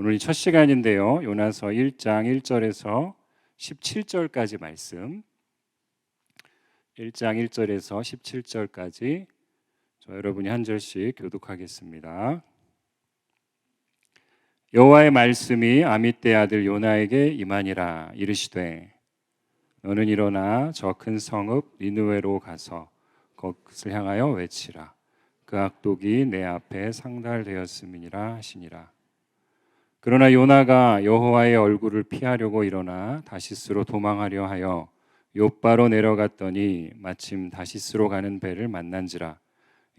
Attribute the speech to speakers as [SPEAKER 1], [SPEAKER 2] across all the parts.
[SPEAKER 1] 오늘이 첫 시간인데요. 요나서 1장 1절에서 17절까지 말씀, 1장 1절에서 17절까지 여러분이 한 절씩 교독하겠습니다. 여호와의 말씀이 아미떼 아들 요나에게 임하니라. 이르시되 너는 일어나 저 큰 성읍 니느웨로 가서 그것을 향하여 외치라. 그 악독이 내 앞에 상달되었음이니라 하시니라. 그러나 요나가 여호와의 얼굴을 피하려고 일어나 다시스로 도망하려 하여 욥바로 내려갔더니 마침 다시스로 가는 배를 만난지라.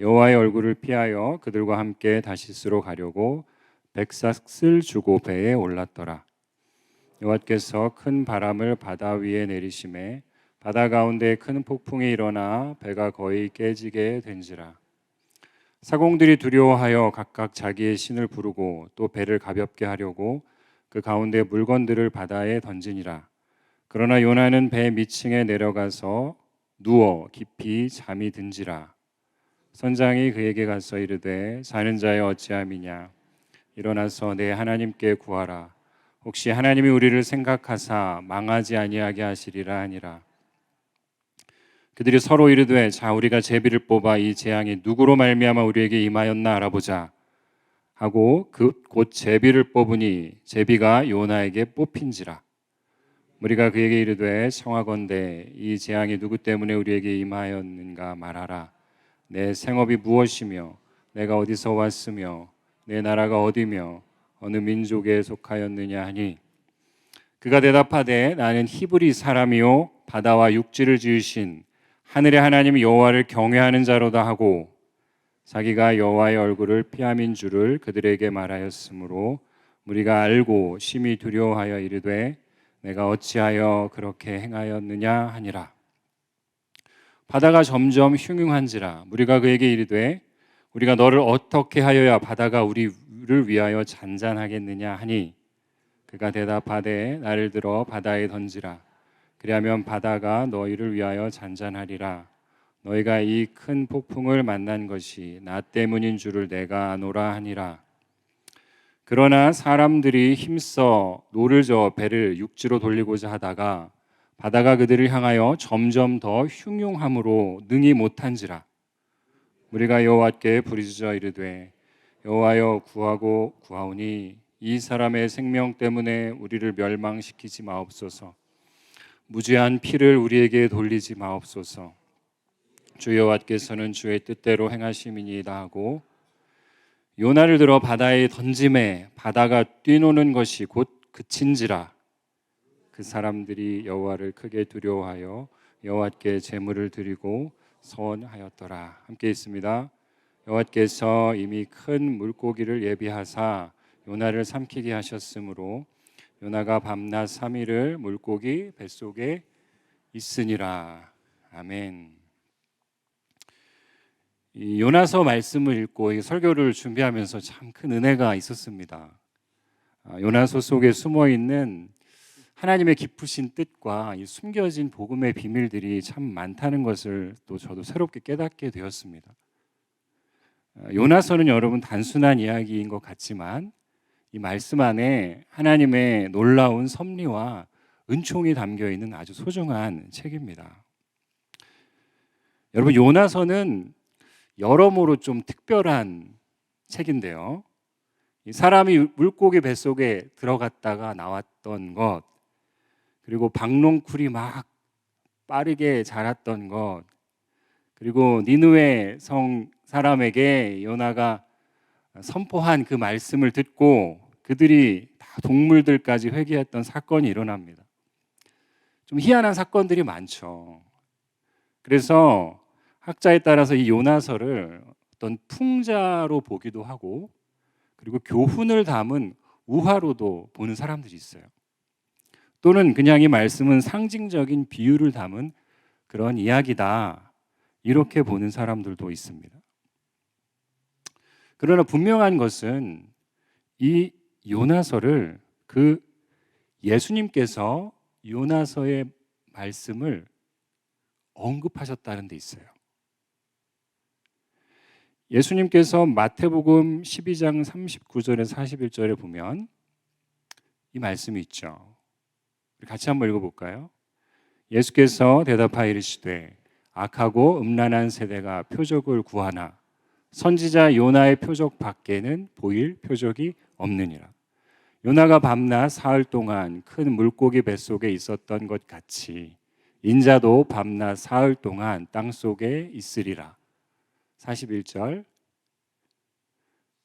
[SPEAKER 1] 여호와의 얼굴을 피하여 그들과 함께 다시스로 가려고 백삭을 주고 배에 올랐더라. 여호와께서 큰 바람을 바다 위에 내리심에 바다 가운데 큰 폭풍이 일어나 배가 거의 깨지게 된지라. 사공들이 두려워하여 각각 자기의 신을 부르고 또 배를 가볍게 하려고 그 가운데 물건들을 바다에 던지니라. 그러나 요나는 배 밑층에 내려가서 누워 깊이 잠이 든지라. 선장이 그에게 가서 이르되 사는 자여 어찌함이냐. 일어나서 내 하나님께 구하라. 혹시 하나님이 우리를 생각하사 망하지 아니하게 하시리라 하니라. 그들이 서로 이르되 자 우리가 제비를 뽑아 이 재앙이 누구로 말미암아 우리에게 임하였나 알아보자 하고 곧 제비를 뽑으니 제비가 요나에게 뽑힌지라. 우리가 그에게 이르되 청하건대 이 재앙이 누구 때문에 우리에게 임하였는가 말하라. 내 생업이 무엇이며 내가 어디서 왔으며 내 나라가 어디며 어느 민족에 속하였느냐 하니 그가 대답하되 나는 히브리 사람이요 바다와 육지를 지으신 하늘의 하나님 여호와를 경외하는 자로다 하고 자기가 여호와의 얼굴을 피함인 줄을 그들에게 말하였으므로 우리가 알고 심히 두려워하여 이르되 내가 어찌하여 그렇게 행하였느냐 하니라. 바다가 점점 흉흉한지라. 우리가 그에게 이르되 우리가 너를 어떻게 하여야 바다가 우리를 위하여 잔잔하겠느냐 하니 그가 대답하되 나를 들어 바다에 던지라. 그리하면 바다가 너희를 위하여 잔잔하리라. 너희가 이 큰 폭풍을 만난 것이 나 때문인 줄을 내가 아노라 하니라. 그러나 사람들이 힘써 노를 저어 배를 육지로 돌리고자 하다가 바다가 그들을 향하여 점점 더 흉흉함으로 능히 못한지라. 우리가 여호와께 부르짖어 이르되 여호와여 구하고 구하오니 이 사람의 생명 때문에 우리를 멸망시키지 마옵소서. 무죄한 피를 우리에게 돌리지 마옵소서. 주 여호와께서는 주의 뜻대로 행하심이니이다 하고 요나를 들어 바다에 던짐에 바다가 뛰노는 것이 곧 그친지라. 그 사람들이 여호와를 크게 두려워하여 여호와께 제물을 드리고 서원하였더라. 함께 있습니다. 여호와께서 이미 큰 물고기를 예비하사 요나를 삼키게 하셨으므로 요나가 밤낮 3일을 물고기 뱃속에 있으니라. 아멘. 이 요나서 말씀을 읽고 이 설교를 준비하면서 참 큰 은혜가 있었습니다. 요나서 속에 숨어 있는 하나님의 깊으신 뜻과 이 숨겨진 복음의 비밀들이 참 많다는 것을 또 저도 새롭게 깨닫게 되었습니다. 요나서는 여러분 단순한 이야기인 것 같지만 이 말씀 안에 하나님의 놀라운 섭리와 은총이 담겨 있는 아주 소중한 책입니다. 여러분 요나서는 여러모로 좀 특별한 책인데요. 이 사람이 물고기 뱃속에 들어갔다가 나왔던 것, 그리고 박농쿨이 막 빠르게 자랐던 것, 그리고 니느웨 성 사람에게 요나가 선포한 그 말씀을 듣고 그들이 다 동물들까지 회개했던 사건이 일어납니다. 좀 희한한 사건들이 많죠. 그래서 학자에 따라서 이 요나서를 어떤 풍자로 보기도 하고 그리고 교훈을 담은 우화로도 보는 사람들이 있어요. 또는 그냥 이 말씀은 상징적인 비유를 담은 그런 이야기다 이렇게 보는 사람들도 있습니다. 그러나 분명한 것은 이 요나서를 그 예수님께서 요나서의 말씀을 언급하셨다는 데 있어요. 예수님께서 마태복음 12장 39절에서 41절에 보면 이 말씀이 있죠. 우리 같이 한번 읽어볼까요? 예수께서 대답하여 이르시되 악하고 음란한 세대가 표적을 구하나 선지자 요나의 표적 밖에는 보일 표적이 없느니라. 요나가 밤낮 사흘 동안 큰 물고기 뱃속에 있었던 것 같이 인자도 밤낮 사흘 동안 땅속에 있으리라. 41절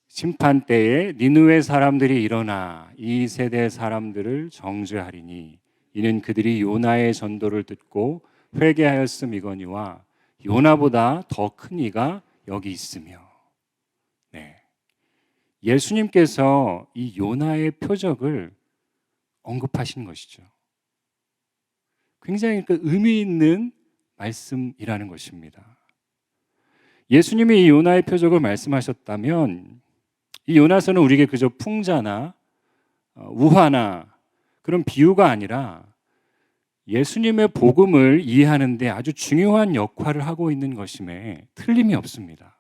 [SPEAKER 1] 심판 때에 니느웨 사람들이 일어나 이 세대 사람들을 정죄하리니 이는 그들이 요나의 전도를 듣고 회개하였음이거니와 요나보다 더 큰 이가 여기 있으며. 네. 예수님께서 이 요나의 표적을 언급하신 것이죠. 굉장히 의미 있는 말씀이라는 것입니다. 예수님이 이 요나의 표적을 말씀하셨다면 이 요나서는 우리에게 그저 풍자나 우화나 그런 비유가 아니라 예수님의 복음을 이해하는 데 아주 중요한 역할을 하고 있는 것임에 틀림이 없습니다.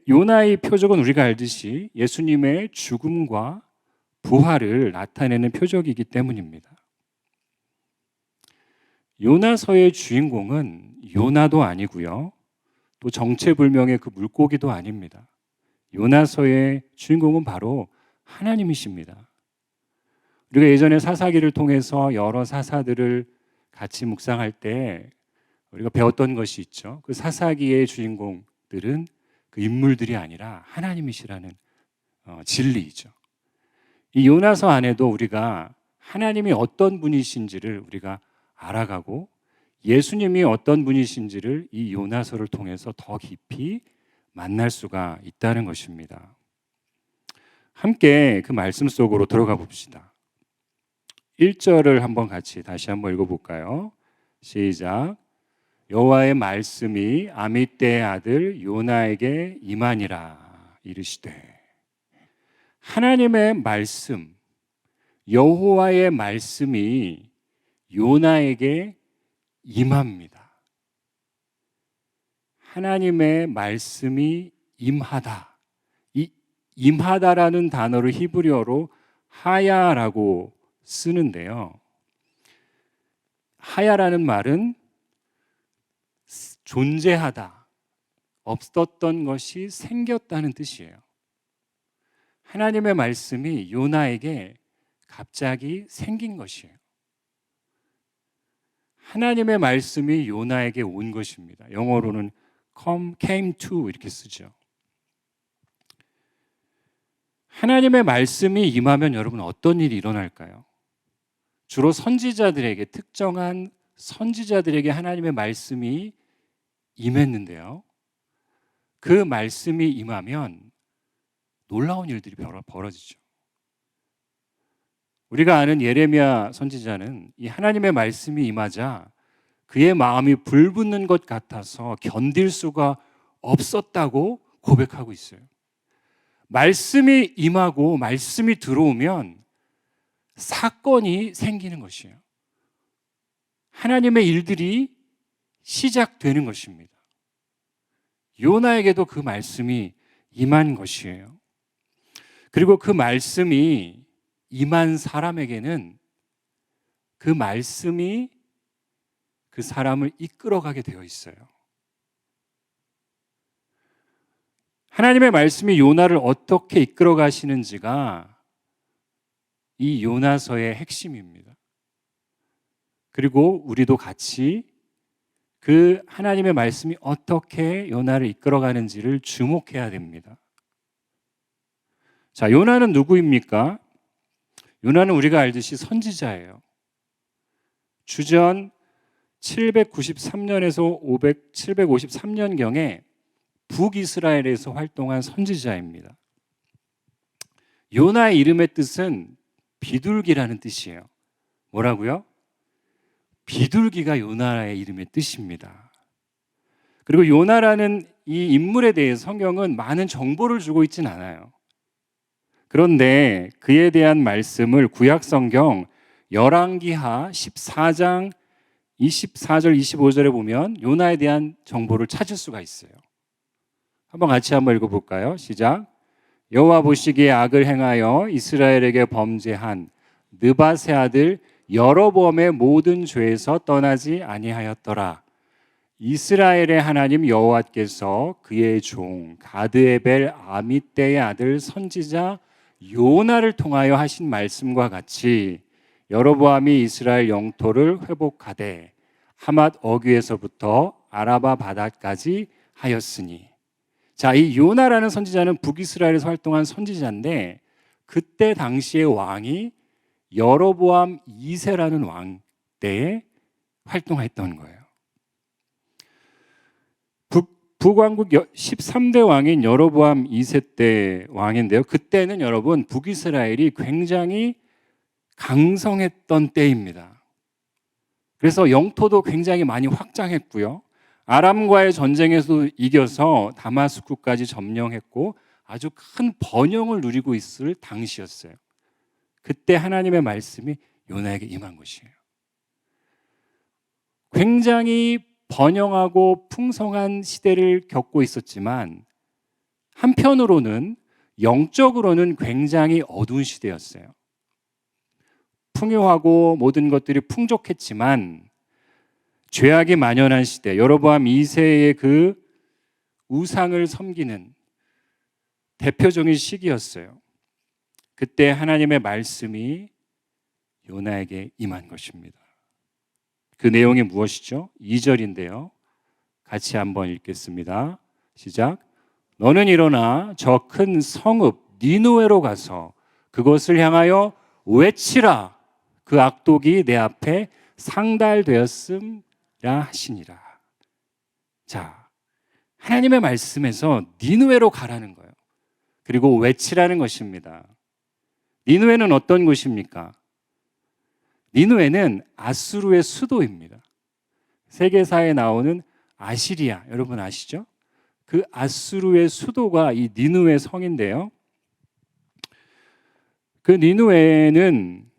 [SPEAKER 1] 요나의 표적은 우리가 알듯이 예수님의 죽음과 부활을 나타내는 표적이기 때문입니다. 요나서의 주인공은 요나도 아니고요, 또 정체불명의 그 물고기도 아닙니다. 요나서의 주인공은 바로 하나님이십니다. 우리가 예전에 사사기를 통해서 여러 사사들을 같이 묵상할 때 우리가 배웠던 것이 있죠. 그 사사기의 주인공들은 그 인물들이 아니라 하나님이시라는 진리이죠. 이 요나서 안에도 우리가 하나님이 어떤 분이신지를 우리가 알아가고 예수님이 어떤 분이신지를 이 요나서를 통해서 더 깊이 만날 수가 있다는 것입니다. 함께 그 말씀 속으로 들어가 봅시다. 1절을 다시 한번 읽어볼까요? 시작. 여호와의 말씀이 아미떼의 아들 요나에게 임하니라 이르시되. 하나님의 말씀, 여호와의 말씀이 요나에게 임합니다. 하나님의 말씀이 임하다. 이 임하다라는 단어를 히브리어로 하야라고 쓰는데요. 하야라는 말은 존재하다, 없었던 것이 생겼다는 뜻이에요. 하나님의 말씀이 요나에게 갑자기 생긴 것이에요. 하나님의 말씀이 요나에게 온 것입니다. 영어로는 came to 이렇게 쓰죠. 하나님의 말씀이 임하면 여러분 어떤 일이 일어날까요? 주로 선지자들에게, 특정한 선지자들에게 하나님의 말씀이 임했는데요. 그 말씀이 임하면 놀라운 일들이 벌어지죠. 우리가 아는 예레미야 선지자는 이 하나님의 말씀이 임하자 그의 마음이 불붙는 것 같아서 견딜 수가 없었다고 고백하고 있어요. 말씀이 임하고 말씀이 들어오면 사건이 생기는 것이에요. 하나님의 일들이 시작되는 것입니다. 요나에게도 그 말씀이 임한 것이에요. 그리고 그 말씀이 임한 사람에게는 그 말씀이 그 사람을 이끌어가게 되어 있어요. 하나님의 말씀이 요나를 어떻게 이끌어 가시는지가 이 요나서의 핵심입니다. 그리고 우리도 같이 그 하나님의 말씀이 어떻게 요나를 이끌어 가는지를 주목해야 됩니다. 자, 요나는 누구입니까? 요나는 우리가 알듯이 선지자예요. 주전 793년에서 753년경에 북이스라엘에서 활동한 선지자입니다. 요나의 이름의 뜻은 비둘기라는 뜻이에요. 뭐라고요? 비둘기가 요나의 이름의 뜻입니다. 그리고 요나라는 이 인물에 대해서 성경은 많은 정보를 주고 있진 않아요. 그런데 그에 대한 말씀을 구약 성경 열왕기하 14장 24절 25절에 보면 요나에 대한 정보를 찾을 수가 있어요. 한번 읽어볼까요? 시작. 여호와 보시기에 악을 행하여 이스라엘에게 범죄한 느밧의 아들 여로보암의 모든 죄에서 떠나지 아니하였더라. 이스라엘의 하나님 여호와께서 그의 종 가드에벨 아미떼의 아들 선지자 요나를 통하여 하신 말씀과 같이 여로보암이 이스라엘 영토를 회복하되 하맛 어귀에서부터 아라바 바다까지 하였으니. 자, 이 요나라는 선지자는 북이스라엘에서 활동한 선지자인데 그때 당시의 왕이 여로보암 2세라는 왕 때에 활동했던 거예요. 북왕국 13대 왕인 여로보암 2세 때 왕인데요. 그때는 여러분 북이스라엘이 굉장히 강성했던 때입니다. 그래서 영토도 굉장히 많이 확장했고요. 아람과의 전쟁에서 이겨서 다마스쿠까지 점령했고 아주 큰 번영을 누리고 있을 당시였어요. 그때 하나님의 말씀이 요나에게 임한 것이에요. 굉장히 번영하고 풍성한 시대를 겪고 있었지만 한편으로는 영적으로는 굉장히 어두운 시대였어요. 풍요하고 모든 것들이 풍족했지만 죄악이 만연한 시대, 여로보암 2세의 그 우상을 섬기는 대표적인 시기였어요. 그때 하나님의 말씀이 요나에게 임한 것입니다. 그 내용이 무엇이죠? 2절인데요. 같이 한번 읽겠습니다. 시작. 너는 일어나 저 큰 성읍 니느웨로 가서 그것을 향하여 외치라. 그 악독이 내 앞에 상달되었음이라 하시니라. 자, 하나님의 말씀에서 니느웨로 가라는 거예요. 그리고 외치라는 것입니다. 니느웨는 어떤 곳입니까? 니느웨는 아수르의 수도입니다. 세계사에 나오는 아시리아, 여러분 아시죠? 그 아수르의 수도가 이 니느웨 성인데요. 그 니느웨는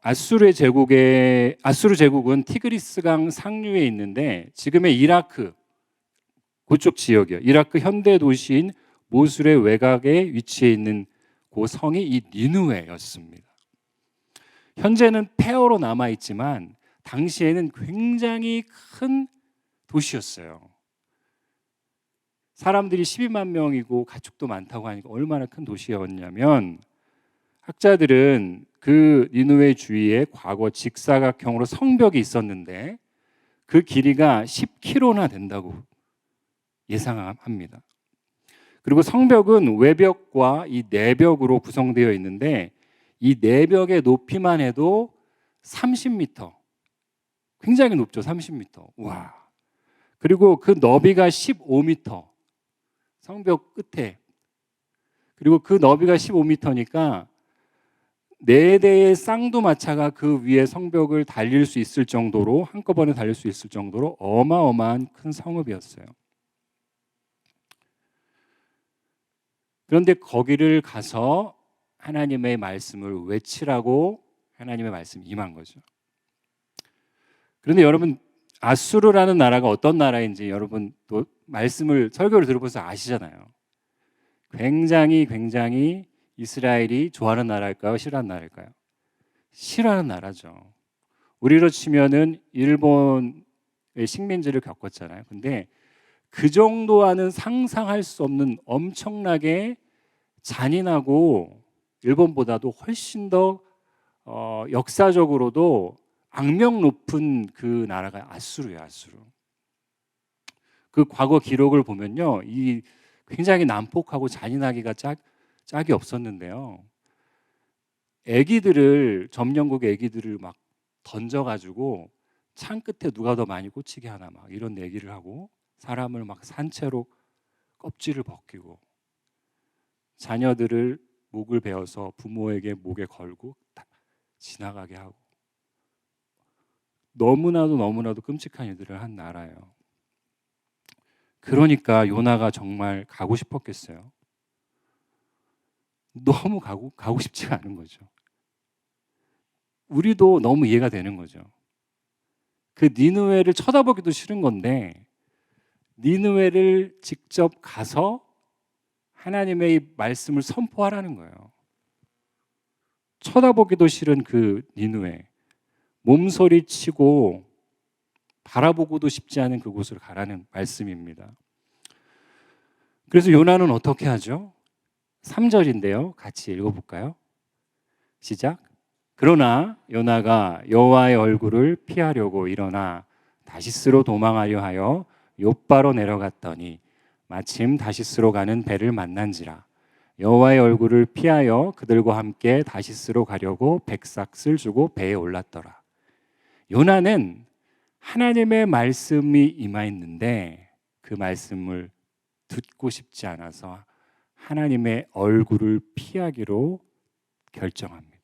[SPEAKER 1] 아수르 제국은 티그리스강 상류에 있는데 지금의 이라크 그쪽 지역이요. 이라크 현대 도시인 모술의 외곽에 위치해 있는 그 성이 이 니느웨였습니다. 현재는 폐허로 남아 있지만 당시에는 굉장히 큰 도시였어요. 사람들이 12만 명이고 가축도 많다고 하니까 얼마나 큰 도시였냐면 학자들은 그 니느웨 주위에 과거 직사각형으로 성벽이 있었는데 그 길이가 10km나 된다고 예상합니다. 그리고 성벽은 외벽과 이 내벽으로 구성되어 있는데 이 내벽의 높이만 해도 30m. 굉장히 높죠. 30m. 와. 그리고 그 너비가 15m. 성벽 끝에. 그리고 그 너비가 15m니까 4대의 쌍두마차가 그 위에 성벽을 달릴 수 있을 정도로 한꺼번에 달릴 수 있을 정도로 어마어마한 큰 성읍이었어요. 그런데 거기를 가서 하나님의 말씀을 외치라고 하나님의 말씀이 임한 거죠. 그런데 여러분 아수르라는 나라가 어떤 나라인지 여러분 또 설교를 들어보셔서 아시잖아요. 굉장히 이스라엘이 좋아하는 나라일까요? 싫어하는 나라일까요? 싫어하는 나라죠. 우리로 치면은 일본의 식민지를 겪었잖아요. 근데 그 정도와는 상상할 수 없는 엄청나게 잔인하고 일본보다도 훨씬 더 역사적으로도 악명 높은 그 나라가 아수르예요. 아수르. 그 과거 기록을 보면요, 이 굉장히 난폭하고 잔인하기가 짝이 없었는데요. 점령국의 애기들을 막 던져가지고 창 끝에 누가 더 많이 꽂히게 하나 막 이런 얘기를 하고 사람을 막 산채로 껍질을 벗기고 자녀들을 목을 베어서 부모에게 목에 걸고 지나가게 하고 너무나도 끔찍한 일들을 한 나라예요. 그러니까 요나가 정말 가고 싶었겠어요. 너무 가고 싶지가 않은 거죠. 우리도 너무 이해가 되는 거죠. 그 니느웨를 쳐다보기도 싫은 건데 니느웨를 직접 가서 하나님의 이 말씀을 선포하라는 거예요. 쳐다보기도 싫은 그 니느웨, 몸서리치고 바라보고도 싶지 않은 그곳으로 가라는 말씀입니다. 그래서 요나는 어떻게 하죠? 3절인데요. 같이 읽어볼까요? 시작. 그러나 요나가 여호와의 얼굴을 피하려고 일어나 다시스로 도망하려 하여 욥바로 내려갔더니 마침 다시스로 가는 배를 만난지라. 여호와의 얼굴을 피하여 그들과 함께 다시스로 가려고 백삭을 주고 배에 올랐더라. 요나는 하나님의 말씀이 임하였는데 그 말씀을 듣고 싶지 않아서 하나님의 얼굴을 피하기로 결정합니다.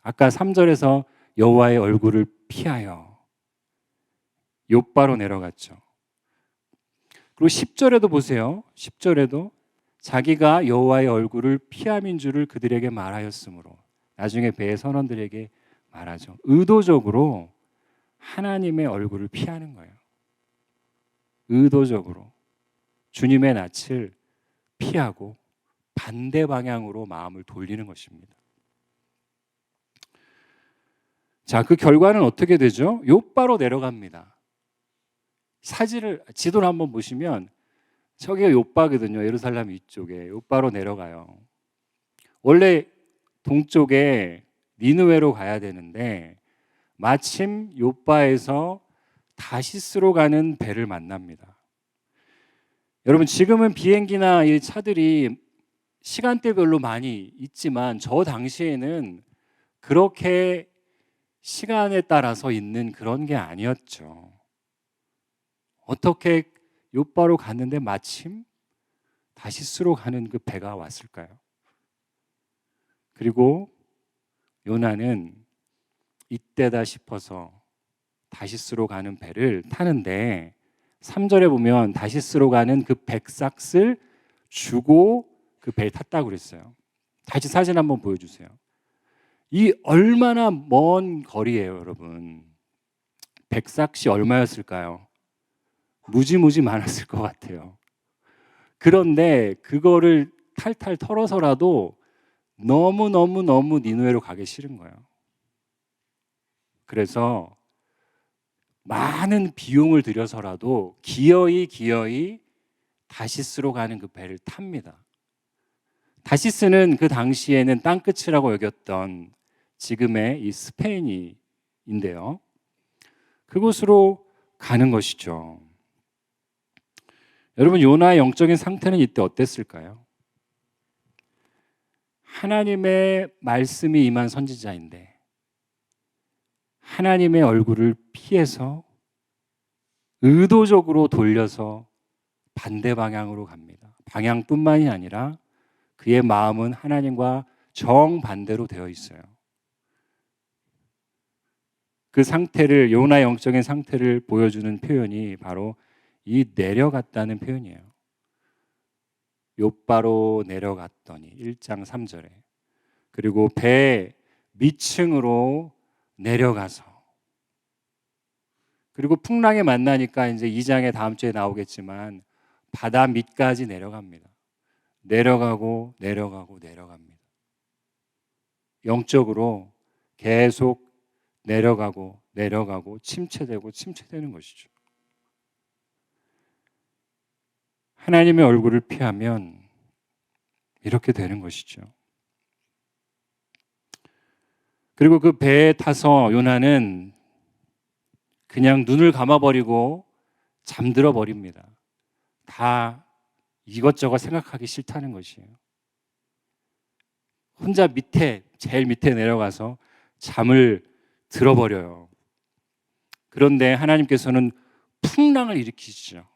[SPEAKER 1] 아까 3절에서 여호와의 얼굴을 피하여 욥바로 내려갔죠. 그리고 10절에도 보세요. 10절에도 자기가 여호와의 얼굴을 피함인 줄을 그들에게 말하였으므로, 나중에 배의 선원들에게 말하죠. 의도적으로 하나님의 얼굴을 피하는 거예요. 의도적으로 주님의 낯을 피하고 반대 방향으로 마음을 돌리는 것입니다. 자, 그 결과는 어떻게 되죠? 욥바로 내려갑니다. 지도를 한번 보시면 저기가 욥바거든요. 예루살렘 위쪽에 욥바로 내려가요. 원래 동쪽에 니느웨로 가야 되는데 마침 욥바에서 다시스로 가는 배를 만납니다. 여러분, 지금은 비행기나 이 차들이 시간대별로 많이 있지만 저 당시에는 그렇게 시간에 따라서 있는 그런 게 아니었죠. 어떻게 욥바로 갔는데 마침 다시스로 가는 그 배가 왔을까요? 그리고 요나는 이때다 싶어서 다시스로 가는 배를 타는데 3절에 보면 다시스로 가는 그 백삭을 주고 그 배에 탔다고 그랬어요. 다시 사진 한번 보여주세요. 이 얼마나 먼 거리예요, 여러분. 백삭이 얼마였을까요? 무지무지 많았을 것 같아요. 그런데 그거를 탈탈 털어서라도 너무 니느웨로 가기 싫은 거예요. 그래서 많은 비용을 들여서라도 기어이 다시스로 가는 그 배를 탑니다. 다시스는 그 당시에는 땅끝이라고 여겼던 지금의 이 스페인인데요. 그곳으로 가는 것이죠. 여러분, 요나의 영적인 상태는 이때 어땠을까요? 하나님의 말씀이 임한 선지자인데 하나님의 얼굴을 피해서 의도적으로 돌려서 반대 방향으로 갑니다. 방향뿐만이 아니라 그의 마음은 하나님과 정반대로 되어 있어요. 그 상태를, 요나의 영적인 상태를 보여주는 표현이 바로 이 내려갔다는 표현이에요. 욥바로 내려갔더니 1장 3절에, 그리고 배 밑층으로 내려가서, 그리고 풍랑에 만나니까 이제 2장에 다음 주에 나오겠지만 바다 밑까지 내려갑니다. 내려가고 내려갑니다. 영적으로 계속 내려가고 침체되는 것이죠. 하나님의 얼굴을 피하면 이렇게 되는 것이죠. 그리고 그 배에 타서 요나는 그냥 눈을 감아버리고 잠들어 버립니다. 다 이것저것 생각하기 싫다는 것이에요. 혼자 제일 밑에 내려가서 잠을 들어버려요. 그런데 하나님께서는 풍랑을 일으키시죠.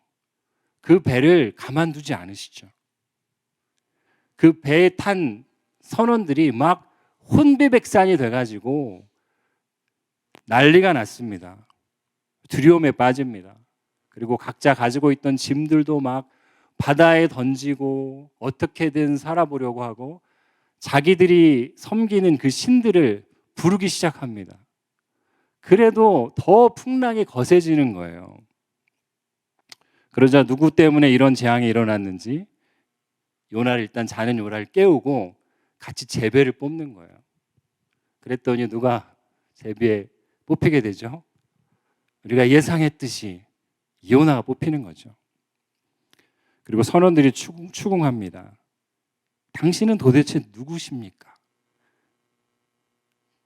[SPEAKER 1] 그 배를 가만두지 않으시죠. 그 배에 탄 선원들이 막 혼비백산이 돼가지고 난리가 났습니다. 두려움에 빠집니다. 그리고 각자 가지고 있던 짐들도 막 바다에 던지고 어떻게든 살아보려고 하고 자기들이 섬기는 그 신들을 부르기 시작합니다. 그래도 더 풍랑이 거세지는 거예요. 그러자 누구 때문에 이런 재앙이 일어났는지 요나를 일단 자는 요나를 깨우고 같이 제비를 뽑는 거예요. 그랬더니 누가 제비에 뽑히게 되죠? 우리가 예상했듯이 요나가 뽑히는 거죠. 그리고 선원들이 추궁합니다. 당신은 도대체 누구십니까?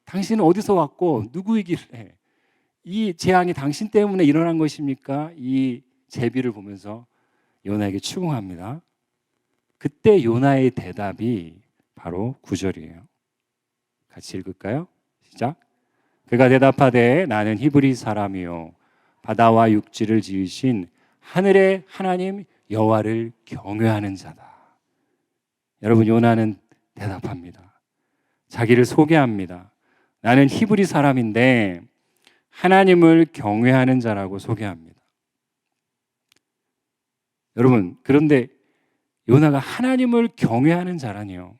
[SPEAKER 1] 당신은 어디서 왔고 누구이길래 이 재앙이 당신 때문에 일어난 것입니까? 이 제비를 보면서 요나에게 추궁합니다. 그때 요나의 대답이 바로 9절이에요. 같이 읽을까요? 시작. 그가 대답하되 나는 히브리 사람이요 바다와 육지를 지으신 하늘의 하나님 여호와를 경외하는 자다. 여러분, 요나는 대답합니다. 자기를 소개합니다. 나는 히브리 사람인데 하나님을 경외하는 자라고 소개합니다. 여러분, 그런데 요나가 하나님을 경외하는 자라니요.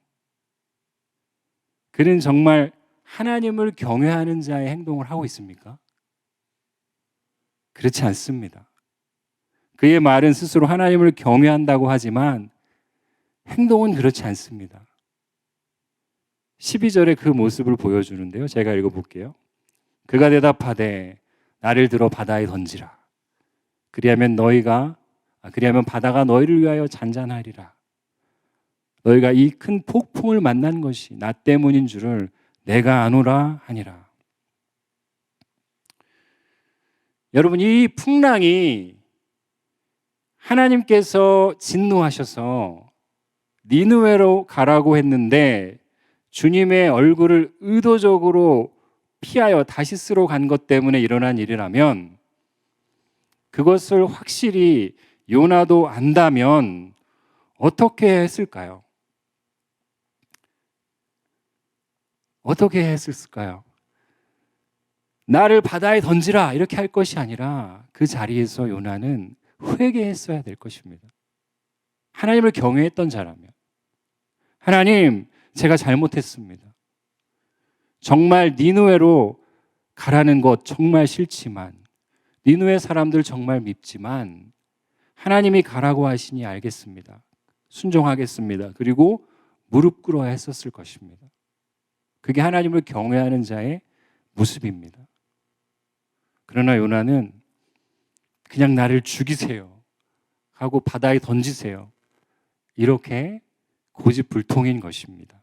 [SPEAKER 1] 그는 정말 하나님을 경외하는 자의 행동을 하고 있습니까? 그렇지 않습니다. 그의 말은 스스로 하나님을 경외한다고 하지만 행동은 그렇지 않습니다. 12절에 그 모습을 보여주는데요. 제가 읽어볼게요. 그가 대답하되 나를 들어 바다에 던지라. 그리하면 바다가 너희를 위하여 잔잔하리라. 너희가 이 큰 폭풍을 만난 것이 나 때문인 줄을 내가 아노라 하니라. 여러분, 이 풍랑이 하나님께서 진노하셔서 니느웨로 가라고 했는데 주님의 얼굴을 의도적으로 피하여 다시스로 간 것 때문에 일어난 일이라면, 그것을 확실히 요나도 안다면 어떻게 했을까요? 어떻게 했을까요? 나를 바다에 던지라 이렇게 할 것이 아니라 그 자리에서 요나는 회개했어야 될 것입니다. 하나님을 경외했던 자라면, 하나님, 제가 잘못했습니다. 정말 니느웨로 가라는 것 정말 싫지만, 니느웨 사람들 정말 밉지만 하나님이 가라고 하시니 알겠습니다. 순종하겠습니다. 그리고 무릎 꿇어야 했었을 것입니다. 그게 하나님을 경외하는 자의 모습입니다. 그러나 요나는 그냥 나를 죽이세요 하고 바다에 던지세요, 이렇게 고집불통인 것입니다.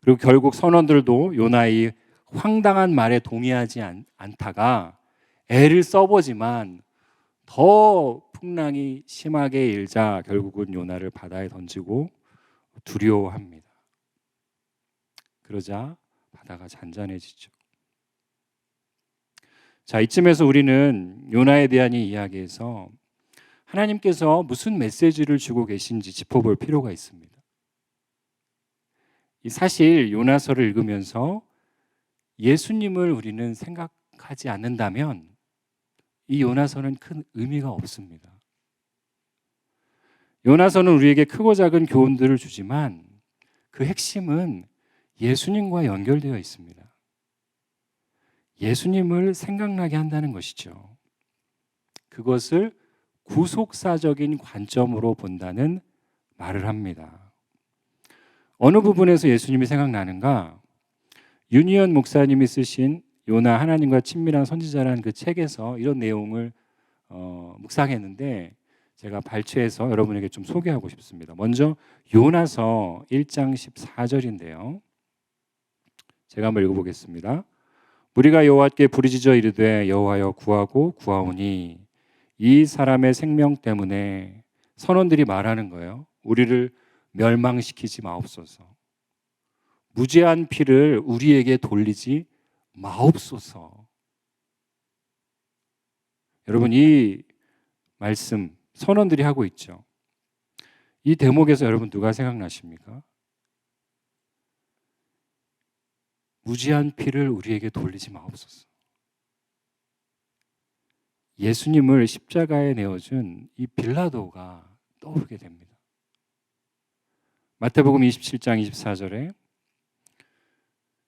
[SPEAKER 1] 그리고 결국 선원들도 요나의 황당한 말에 동의하지 않다가 애를 써보지만 더 풍랑이 심하게 일자 결국은 요나를 바다에 던지고 두려워합니다. 그러자 바다가 잔잔해지죠. 자, 이쯤에서 우리는 요나에 대한 이 이야기에서 하나님께서 무슨 메시지를 주고 계신지 짚어볼 필요가 있습니다. 사실 요나서를 읽으면서 예수님을 우리는 생각하지 않는다면 이 요나서는 큰 의미가 없습니다. 요나서는 우리에게 크고 작은 교훈들을 주지만 그 핵심은 예수님과 연결되어 있습니다. 예수님을 생각나게 한다는 것이죠. 그것을 구속사적인 관점으로 본다는 말을 합니다. 어느 부분에서 예수님이 생각나는가? 윤희연 목사님이 쓰신 요나 하나님과 친밀한 선지자라는 그 책에서 이런 내용을 묵상했는데 제가 발췌해서 여러분에게 좀 소개하고 싶습니다. 먼저 요나서 1장 14절인데요. 제가 한번 읽어보겠습니다. 우리가 여호와께 부르짖어 이르되 여호와여 구하고 구하오니 이 사람의 생명 때문에, 선원들이 말하는 거예요. 우리를 멸망시키지 마옵소서. 무죄한 피를 우리에게 돌리지 마옵소서. 여러분, 이 말씀 선원들이 하고 있죠. 이 대목에서 여러분 누가 생각나십니까? 무죄한 피를 우리에게 돌리지 마옵소서. 예수님을 십자가에 내어준 이 빌라도가 떠오르게 됩니다. 마태복음 27장 24절에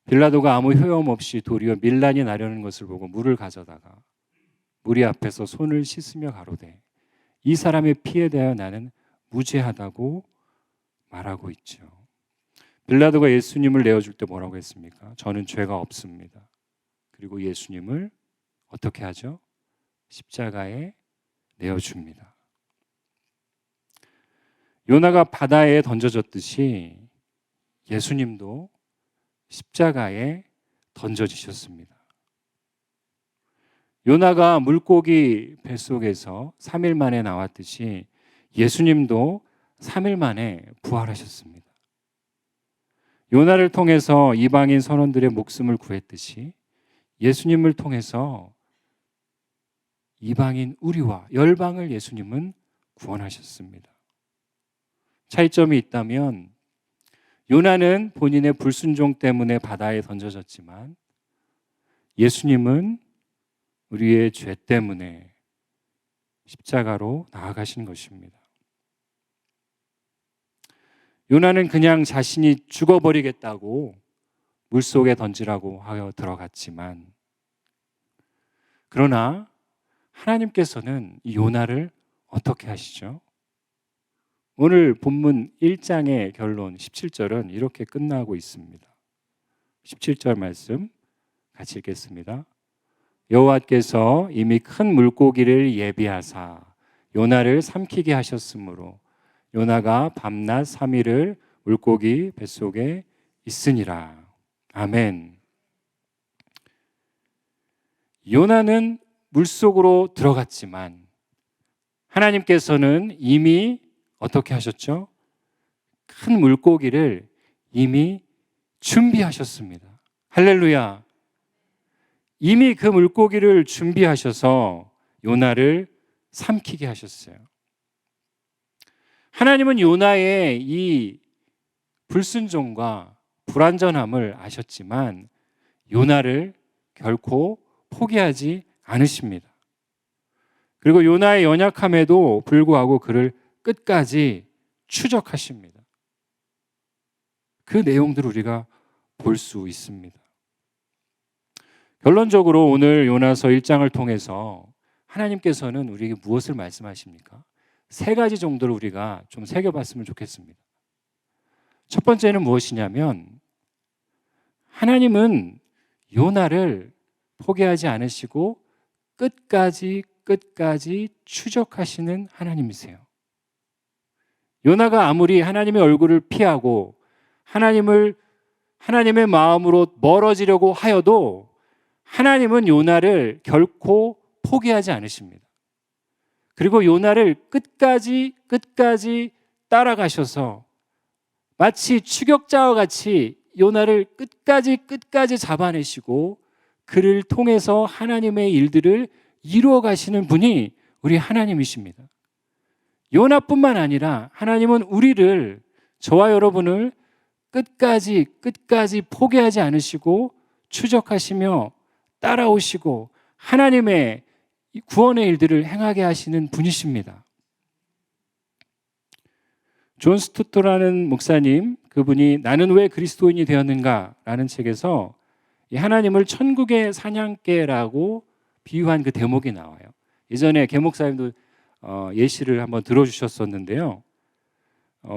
[SPEAKER 1] 빌라도가 아무 효험 없이 도리어 밀란이 나려는 것을 보고 물을 가져다가 무리 앞에서 손을 씻으며 가로되 이 사람의 피에 대하여 나는 무죄하다고 말하고 있죠. 빌라도가 예수님을 내어줄 때 뭐라고 했습니까? 저는 죄가 없습니다. 그리고 예수님을 어떻게 하죠? 십자가에 내어줍니다. 요나가 바다에 던져졌듯이 예수님도 십자가에 던져지셨습니다. 요나가 물고기 뱃속에서 3일 만에 나왔듯이 예수님도 3일 만에 부활하셨습니다. 요나를 통해서 이방인 선원들의 목숨을 구했듯이 예수님을 통해서 이방인 우리와 열방을 예수님은 구원하셨습니다. 차이점이 있다면 요나는 본인의 불순종 때문에 바다에 던져졌지만 예수님은 우리의 죄 때문에 십자가로 나아가신 것입니다. 요나는 그냥 자신이 죽어버리겠다고 물속에 던지라고 하여 들어갔지만, 그러나 하나님께서는 이 요나를 어떻게 하시죠? 오늘 본문 1장의 결론 17절은 이렇게 끝나고 있습니다. 17절 말씀 같이 읽겠습니다. 여호와께서 이미 큰 물고기를 예비하사 요나를 삼키게 하셨으므로 요나가 밤낮 3일을 물고기 뱃속에 있으니라. 아멘. 요나는 물속으로 들어갔지만 하나님께서는 이미 어떻게 하셨죠? 큰 물고기를 이미 준비하셨습니다. 할렐루야. 이미 그 물고기를 준비하셔서 요나를 삼키게 하셨어요. 하나님은 요나의 이 불순종과 불완전함을 아셨지만 요나를 결코 포기하지 않으십니다. 그리고 요나의 연약함에도 불구하고 그를 끝까지 추적하십니다. 그 내용들을 우리가 볼 수 있습니다. 결론적으로 오늘 요나서 1장을 통해서 하나님께서는 우리에게 무엇을 말씀하십니까? 3가지 정도를 우리가 좀 새겨봤으면 좋겠습니다. 첫 번째는 무엇이냐면 하나님은 요나를 포기하지 않으시고 끝까지 추적하시는 하나님이세요. 요나가 아무리 하나님의 얼굴을 피하고 하나님의 마음으로 멀어지려고 하여도 하나님은 요나를 결코 포기하지 않으십니다. 그리고 요나를 끝까지 따라가셔서 마치 추격자와 같이 요나를 끝까지 잡아내시고 그를 통해서 하나님의 일들을 이루어 가시는 분이 우리 하나님이십니다. 요나뿐만 아니라 하나님은 우리를, 저와 여러분을 끝까지 포기하지 않으시고 추적하시며 따라오시고 하나님의 구원의 일들을 행하게 하시는 분이십니다. 존 스투트라는 목사님, 그분이 나는 왜 그리스도인이 되었는가 라는 책에서 이 하나님을 천국의 사냥개라고 비유한 그 대목이 나와요. 예전에 개 목사님도 예시를 한번 들어주셨었는데요.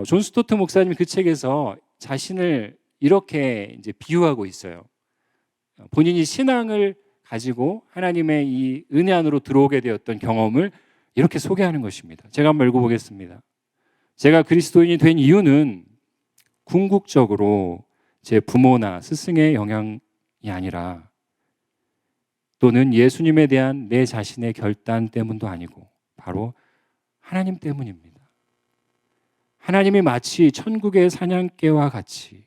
[SPEAKER 1] 존 스토트 목사님이 그 책에서 자신을 이렇게 이제 비유하고 있어요. 본인이 신앙을 가지고 하나님의 이 은혜 안으로 들어오게 되었던 경험을 이렇게 소개하는 것입니다. 제가 한번 읽어보겠습니다. 제가 그리스도인이 된 이유는 궁극적으로 제 부모나 스승의 영향이 아니라 또는 예수님에 대한 내 자신의 결단 때문도 아니고 바로 하나님 때문입니다. 하나님이 마치 천국의 사냥개와 같이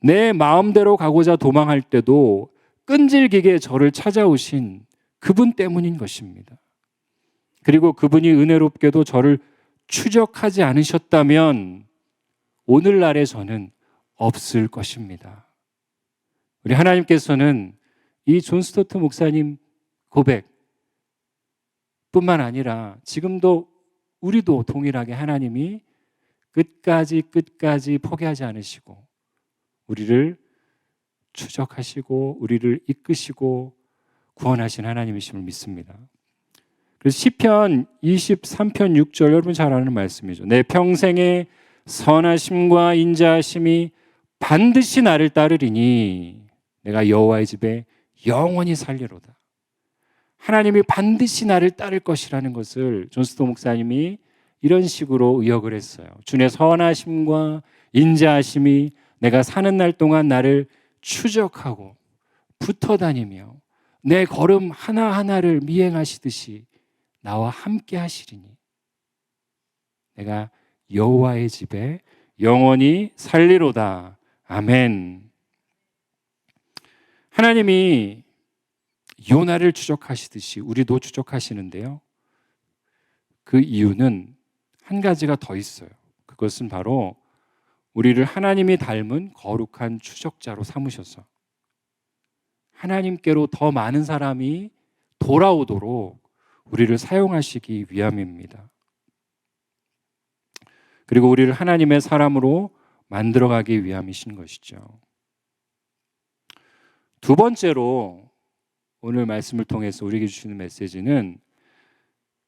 [SPEAKER 1] 내 마음대로 가고자 도망할 때도 끈질기게 저를 찾아오신 그분 때문인 것입니다. 그리고 그분이 은혜롭게도 저를 추적하지 않으셨다면 오늘날의 저는 없을 것입니다. 우리 하나님께서는 이 존 스토트 목사님 고백 뿐만 아니라 지금도 우리도 동일하게 하나님이 끝까지 포기하지 않으시고 우리를 추적하시고 우리를 이끄시고 구원하신 하나님이심을 믿습니다. 그래서 시편 23편 6절 여러분 잘 아는 말씀이죠. 내 평생의 선하심과 인자하심이 반드시 나를 따르리니 내가 여호와의 집에 영원히 살리로다. 하나님이 반드시 나를 따를 것이라는 것을 존 스토 목사님이 이런 식으로 의역을 했어요. 주의 선하심과 인자하심이 내가 사는 날 동안 나를 추적하고 붙어 다니며 내 걸음 하나하나를 미행하시듯이 나와 함께 하시리니 내가 여호와의 집에 영원히 살리로다. 아멘. 하나님이 요나를 추적하시듯이 우리도 추적하시는데요. 그 이유는 한 가지가 더 있어요. 그것은 바로 우리를 하나님이 닮은 거룩한 추적자로 삼으셔서 하나님께로 더 많은 사람이 돌아오도록 우리를 사용하시기 위함입니다. 그리고 우리를 하나님의 사람으로 만들어가기 위함이신 것이죠. 두 번째로 오늘 말씀을 통해서 우리에게 주시는 메시지는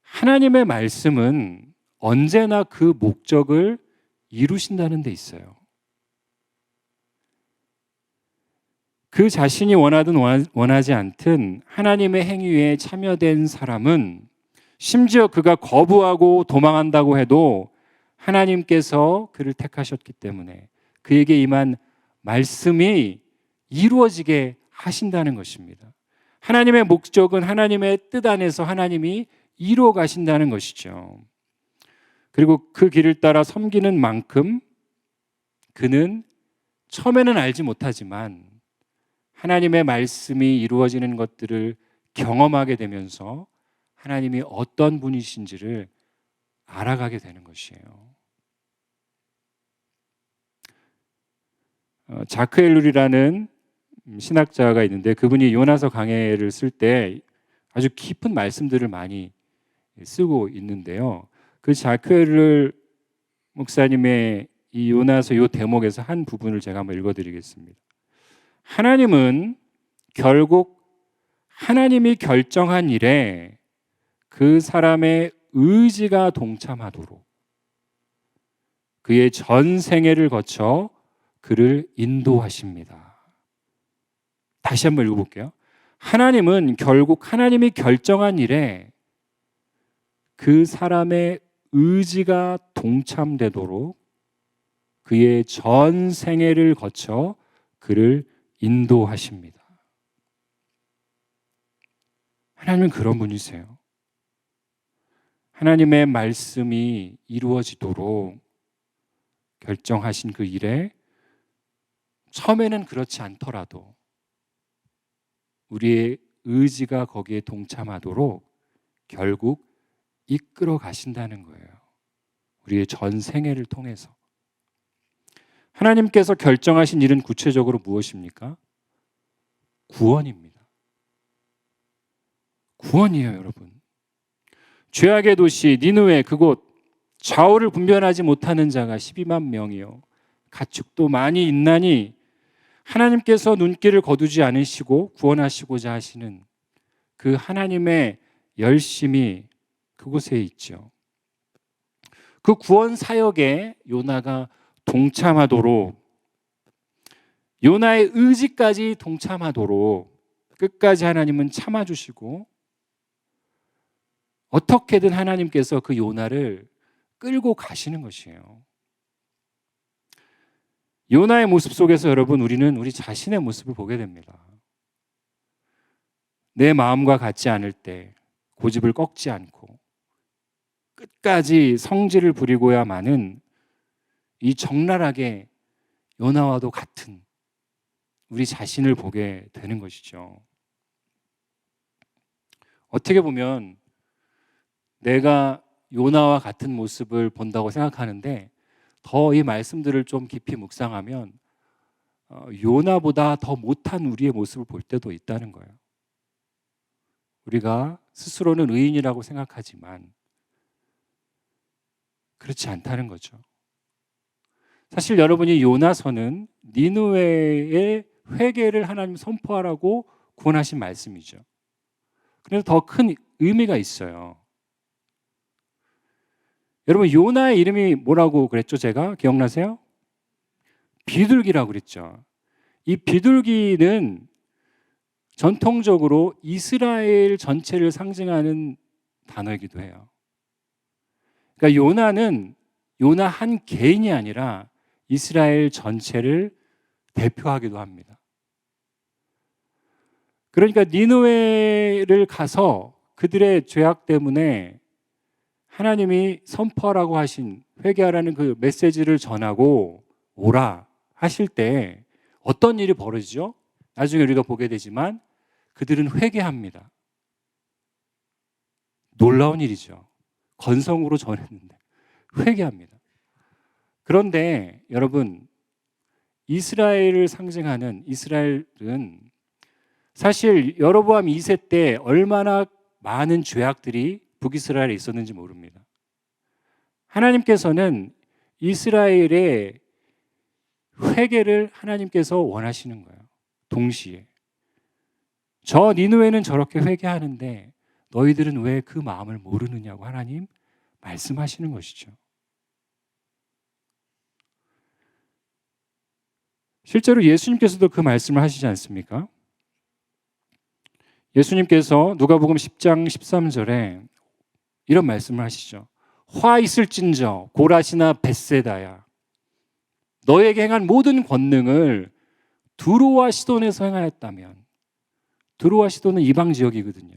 [SPEAKER 1] 하나님의 말씀은 언제나 그 목적을 이루신다는 데 있어요. 그 자신이 원하든 원하지 않든 하나님의 행위에 참여된 사람은 심지어 그가 거부하고 도망한다고 해도 하나님께서 그를 택하셨기 때문에 그에게 임한 말씀이 이루어지게 하신다는 것입니다. 하나님의 목적은 하나님의 뜻 안에서 하나님이 이루어 가신다는 것이죠. 그리고 그 길을 따라 섬기는 만큼 그는 처음에는 알지 못하지만 하나님의 말씀이 이루어지는 것들을 경험하게 되면서 하나님이 어떤 분이신지를 알아가게 되는 것이에요. 자크 엘룰이라는 신학자가 있는데 그분이 요나서 강해를 쓸 때 아주 깊은 말씀들을 많이 쓰고 있는데요. 그 자크 엘룰 목사님의 이 요나서 요 대목에서 한 부분을 제가 한번 읽어드리겠습니다. 하나님은 결국 하나님이 결정한 일에 그 사람의 의지가 동참하도록 그의 전 생애를 거쳐 그를 인도하십니다. 다시 한번 읽어볼게요. 하나님은 결국 하나님이 결정한 일에 그 사람의 의지가 동참되도록 그의 전 생애를 거쳐 그를 인도하십니다. 하나님은 그런 분이세요. 하나님의 말씀이 이루어지도록 결정하신 그 일에 처음에는 그렇지 않더라도 우리의 의지가 거기에 동참하도록 결국 이끌어 가신다는 거예요. 우리의 전 생애를 통해서. 하나님께서 결정하신 일은 구체적으로 무엇입니까? 구원입니다. 구원이에요, 여러분. 죄악의 도시 니느웨 그곳 좌우를 분별하지 못하는 자가 12만 명이요 가축도 많이 있나니 하나님께서 눈길을 거두지 않으시고 구원하시고자 하시는 그 하나님의 열심이 그곳에 있죠. 그 구원 사역에 요나가 동참하도록 요나의 의지까지 동참하도록 끝까지 하나님은 참아주시고 어떻게든 하나님께서 그 요나를 끌고 가시는 것이에요. 요나의 모습 속에서 여러분 우리는 우리 자신의 모습을 보게 됩니다. 내 마음과 같지 않을 때 고집을 꺾지 않고 끝까지 성질을 부리고야만은 이 적나라하게 요나와도 같은 우리 자신을 보게 되는 것이죠. 어떻게 보면 내가 요나와 같은 모습을 본다고 생각하는데 더 이 말씀들을 좀 깊이 묵상하면 요나보다 더 못한 우리의 모습을 볼 때도 있다는 거예요. 우리가 스스로는 의인이라고 생각하지만 그렇지 않다는 거죠. 사실 여러분이 요나서는 니느웨의 회개를 하나님 선포하라고 구원하신 말씀이죠. 그래서 더 큰 의미가 있어요. 여러분, 요나의 이름이 뭐라고 그랬죠? 제가 기억나세요? 비둘기라고 그랬죠. 이 비둘기는 전통적으로 이스라엘 전체를 상징하는 단어이기도 해요. 그러니까 요나는 요나 한 개인이 아니라 이스라엘 전체를 대표하기도 합니다. 그러니까 니느웨를 가서 그들의 죄악 때문에 하나님이 선포하라고 하신, 회개하라는 그 메시지를 전하고 오라 하실 때 어떤 일이 벌어지죠? 나중에 우리가 보게 되지만 그들은 회개합니다. 놀라운 일이죠. 건성으로 전했는데 회개합니다. 그런데 여러분, 이스라엘을 상징하는 이스라엘은 사실 여로보암 2세 때 얼마나 많은 죄악들이 북이스라엘에 있었는지 모릅니다. 하나님께서는 이스라엘의 회개를 하나님께서 원하시는 거예요. 동시에 저 니느웨는 저렇게 회개하는데 너희들은 왜 그 마음을 모르느냐고 하나님 말씀하시는 것이죠. 실제로 예수님께서도 그 말씀을 하시지 않습니까? 예수님께서 누가복음 10장 13절에 이런 말씀을 하시죠. 화 있을진저 고라시나 벳세다야, 너에게 행한 모든 권능을 두로와 시돈에서 행하였다면. 두로와 시돈은 이방 지역이거든요.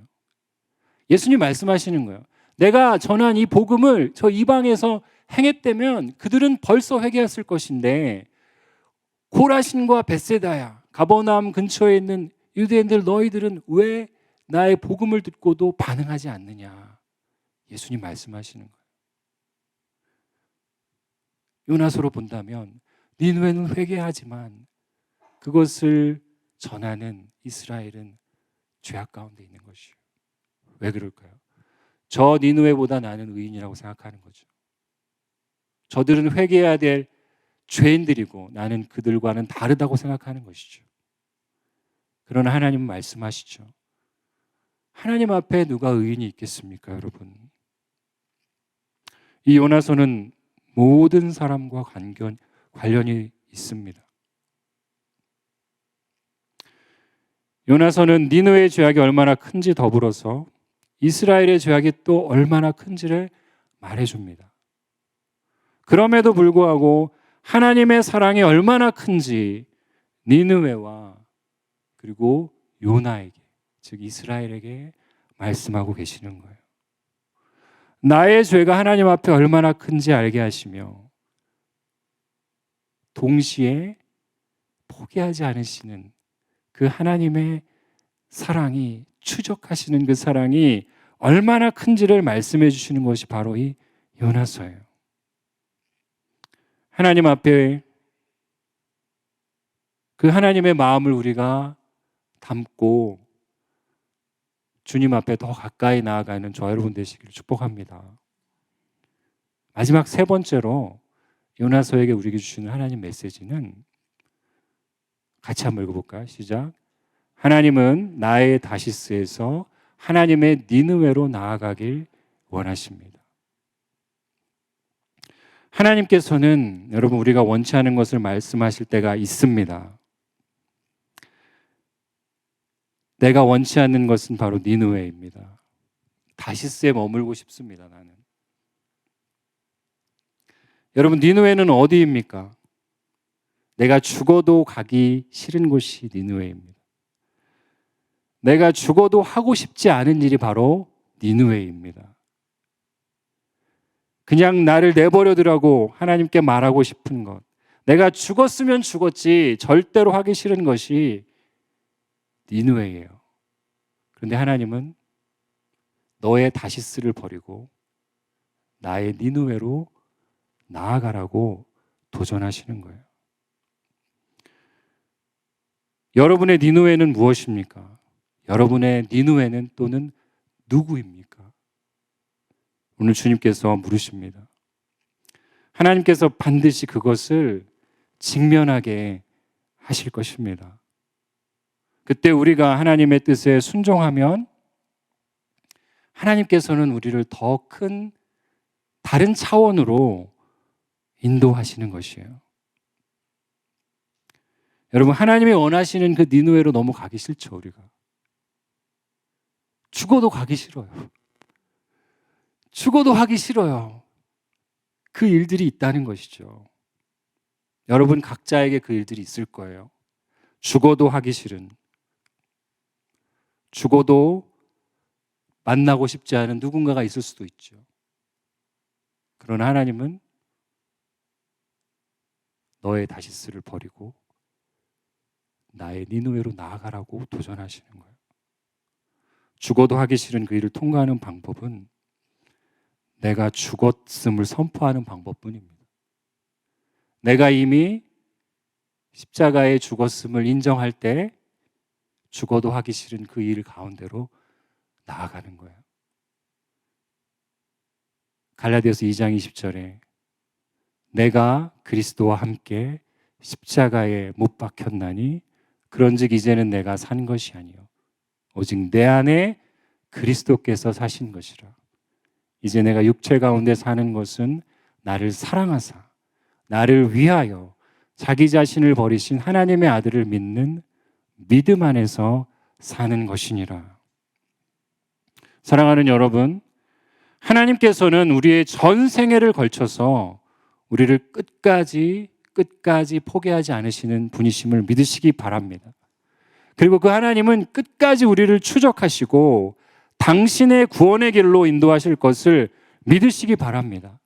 [SPEAKER 1] 예수님 말씀하시는 거예요. 내가 전한 이 복음을 저 이방에서 행했다면 그들은 벌써 회개했을 것인데, 고라신과 벳세다야, 가버나움 근처에 있는 유대인들 너희들은 왜 나의 복음을 듣고도 반응하지 않느냐. 예수님 말씀하시는 거예요. 요나서로 본다면 니느웨는 회개하지만 그것을 전하는 이스라엘은 죄악 가운데 있는 것이에요. 왜 그럴까요? 저 니느웨보다 나는 의인이라고 생각하는 거죠. 저들은 회개해야 될 죄인들이고 나는 그들과는 다르다고 생각하는 것이죠. 그러나 하나님은 말씀하시죠. 하나님 앞에 누가 의인이 있겠습니까, 여러분? 이 요나서는 모든 사람과 관련이 있습니다. 요나서는 니느웨의 죄악이 얼마나 큰지 더불어서 이스라엘의 죄악이 또 얼마나 큰지를 말해줍니다. 그럼에도 불구하고 하나님의 사랑이 얼마나 큰지 니느웨와 그리고 요나에게, 즉 이스라엘에게 말씀하고 계시는 거예요. 나의 죄가 하나님 앞에 얼마나 큰지 알게 하시며 동시에 포기하지 않으시는 그 하나님의 사랑이, 추적하시는 그 사랑이 얼마나 큰지를 말씀해 주시는 것이 바로 이 요나서예요. 하나님 앞에 그 하나님의 마음을 우리가 담고 주님 앞에 더 가까이 나아가는 저 여러분 되시기를 축복합니다. 마지막 세 번째로 요나서에게 우리에게 주시는 하나님 메시지는 같이 한번 읽어볼까요? 시작. 하나님은 나의 다시스에서 하나님의 니느웨로 나아가길 원하십니다. 하나님께서는 여러분 우리가 원치 않은 것을 말씀하실 때가 있습니다. 내가 원치 않는 것은 바로 니느웨입니다. 다시스에 머물고 싶습니다. 나는. 여러분, 니느웨는 어디입니까? 내가 죽어도 가기 싫은 곳이 니느웨입니다. 내가 죽어도 하고 싶지 않은 일이 바로 니느웨입니다. 그냥 나를 내버려두라고 하나님께 말하고 싶은 것, 내가 죽었으면 죽었지 절대로 하기 싫은 것이 니느웨예요. 그런데 하나님은 너의 다시스를 버리고 나의 니느웨로 나아가라고 도전하시는 거예요. 여러분의 니느웨는 무엇입니까? 여러분의 니느웨는 또는 누구입니까? 오늘 주님께서 물으십니다. 하나님께서 반드시 그것을 직면하게 하실 것입니다. 그때 우리가 하나님의 뜻에 순종하면 하나님께서는 우리를 더 큰 다른 차원으로 인도하시는 것이에요. 여러분, 하나님이 원하시는 그 니느웨로 너무 가기 싫죠, 우리가. 죽어도 가기 싫어요. 죽어도 하기 싫어요. 그 일들이 있다는 것이죠. 여러분 각자에게 그 일들이 있을 거예요. 죽어도 하기 싫은, 죽어도 만나고 싶지 않은 누군가가 있을 수도 있죠. 그러나 하나님은 너의 다시스를 버리고 나의 니느웨로 나아가라고 도전하시는 거예요. 죽어도 하기 싫은 그 일을 통과하는 방법은 내가 죽었음을 선포하는 방법뿐입니다. 내가 이미 십자가에 죽었음을 인정할 때 죽어도 하기 싫은 그 일 가운데로 나아가는 거예요. 갈라디아서 2장 20절에 내가 그리스도와 함께 십자가에 못 박혔나니 그런즉 이제는 내가 산 것이 아니요 오직 내 안에 그리스도께서 사신 것이라. 이제 내가 육체 가운데 사는 것은 나를 사랑하사 나를 위하여 자기 자신을 버리신 하나님의 아들을 믿는 믿음 안에서 사는 것이니라. 사랑하는 여러분, 하나님께서는 우리의 전 생애를 걸쳐서 우리를 끝까지 포기하지 않으시는 분이심을 믿으시기 바랍니다. 그리고 그 하나님은 끝까지 우리를 추적하시고 당신의 구원의 길로 인도하실 것을 믿으시기 바랍니다.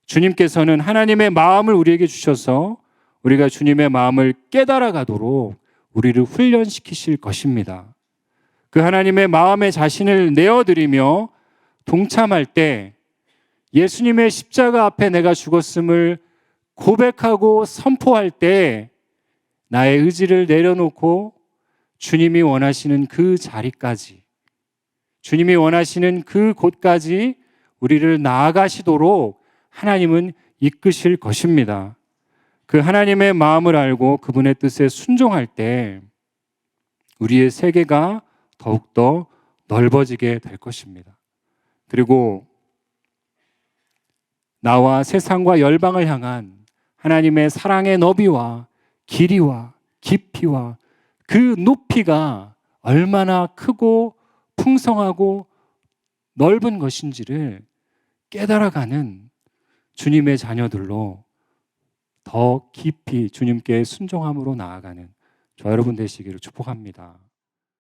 [SPEAKER 1] 주님께서는 하나님의 마음을 우리에게 주셔서 우리가 주님의 마음을 깨달아 가도록 우리를 훈련시키실 것입니다. 그 하나님의 마음에 자신을 내어드리며 동참할 때 예수님의 십자가 앞에 내가 죽었음을 고백하고 선포할 때 나의 의지를 내려놓고 주님이 원하시는 그 자리까지, 주님이 원하시는 그 곳까지 우리를 나아가시도록 하나님은 이끄실 것입니다. 그 하나님의 마음을 알고 그분의 뜻에 순종할 때 우리의 세계가 더욱더 넓어지게 될 것입니다. 그리고 나와 세상과 열방을 향한 하나님의 사랑의 너비와 길이와 깊이와 그 높이가 얼마나 크고 풍성하고 넓은 것인지를 깨달아가는 주님의 자녀들로 더 깊이 주님께 순종함으로 나아가는 저 여러분 되시기를 축복합니다.